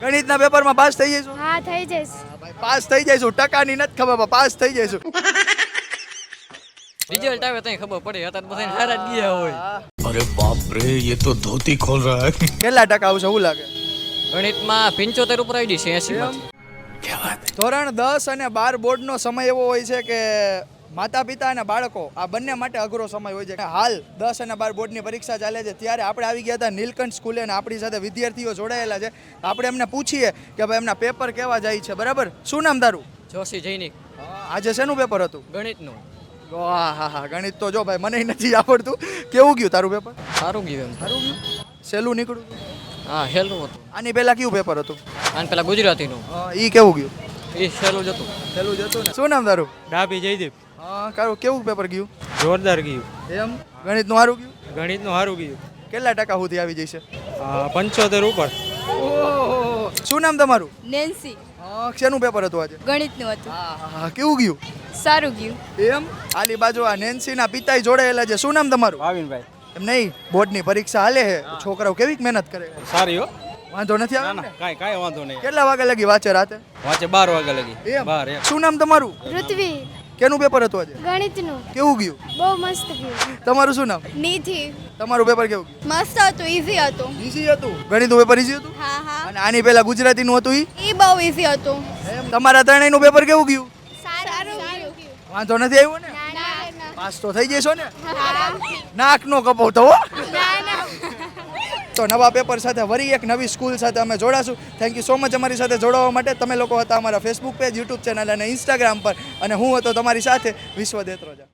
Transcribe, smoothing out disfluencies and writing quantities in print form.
ગણિતના પેપરમાં પાસ થઈ જઈશું? હા થઈ જઈશ. ભાઈ પાસ થઈ જઈશું, ટકાની નથી ખબર પણ પાસ થઈ જઈશું. રિઝલ્ટ આવે તો ખબર પડે, અત્યારે બધાને હારા જ ગયા હોય. अरे बाप रे ये तो धोती खोल रहा है કેટલા ટકા આવશે એવું લાગે? ગણિતમાં 75 ઉપર આવી જશે 80 એમ? માંથી. क्या बात है ધોરણ 10 અને 12 બોર્ડનો સમય એવો હોય છે કે માતા પિતા અને બાળકો આ બંને માટે અઘરો સમય હોય છે. હાલ 10 અને 12 બોર્ડની પરીક્ષા ચાલે છે, ત્યારે આપણે આવી ગયા હતા નીલકંઠ સ્કૂલે અને આપણી સાથે વિદ્યાર્થીઓ જોડાયેલા છે. આપણે એમને પૂછીએ કે ભાઈ એમના પેપર કેવા જાય છે. બરાબર, શું નામ તારું? જોશી જૈનિક આજે શેનું પેપર હતું? ગણિતનું. હા, ગણિત તો જો ભાઈ મને નથી આવડતું. કેવું ગયું તારું પેપર? સારું ગયું એમ. સારું ગયું? સહેલું નીકળ્યું? હા હેલું હતું. આની પહેલા કયું પેપર હતું? અને પેલા ગુજરાતીનું ઈ કેવું ગયું? એ સહેલું જ હતું. સહેલું જ હતું ને. શું નામ તારું? ડાભી જયદીપ. કેવું પેપર ગયું? જોરદાર ગયું. એમ? ગણિતનું સારું ગયું? ગણિતનું સારું ગયું. કેટલા ટકા સુધી આવી જશે? 75 ઉપર. શું નામ તમારું? નેન્સી. શેનું પેપર હતું આજે? ગણિતનું હતું. હા, કેવું ગયું? સારું ગયું. એમ? આલી બાજુ આ નેન્સીના પિતાય જોડાયેલા છે. શું નામ તમારું? ભાવિનભાઈ. એમ નહીં, બોર્ડની પરીક્ષા હાલે છે, છોકરાઓ કેવી મહેનત કરે? સારી હો. વાંધો નથી ના આવે ના ને? કાંઈ વાંધો નહીં. કેટલા વાગ્યા લગી વાંચે રાતે? વાંચે 12 વાગ્યા લગી. એમ? 12 શું નામ તમારું? પૃથ્વી. કેનું પેપર હતું આજે? ગણિતનું. કેવું ગયું? બહુ મસ્ત ગયું. તમારું શું નામ? નિધિ. તમારું પેપર કેવું ગયું? મસ્ત હતું, ઈઝી હતું. ઈઝી હતું. ગણિતનું પેપર ઈઝી હતું? હા હા. અને આની પહેલા ગુજરાતીનું હતું ઈ? એ બહુ ઈઝી હતું. એમ? તમારા ત્રણેયનું પેપર કેવું ગયું? સારું ગયું. વાંધો નથી આવ્યો ને? ના પાસ તો થઈ જશો ને? ના. નાક નો કપાવતો હો. ના. તો નવા પેપર સાથે વરી એક નવી સ્કૂલ સાથે અમે જોડાશું. થેન્ક યુ સો મચ અમારી સાથે જોડાવા માટે. તમે લોકો હતા અમારા ફેસબુક પેજ, યુટ્યુબ ચેનલ અને ઇન્સ્ટાગ્રામ પર, અને હું હતો તમારી સાથે વિશ્વ દેત્રોજા.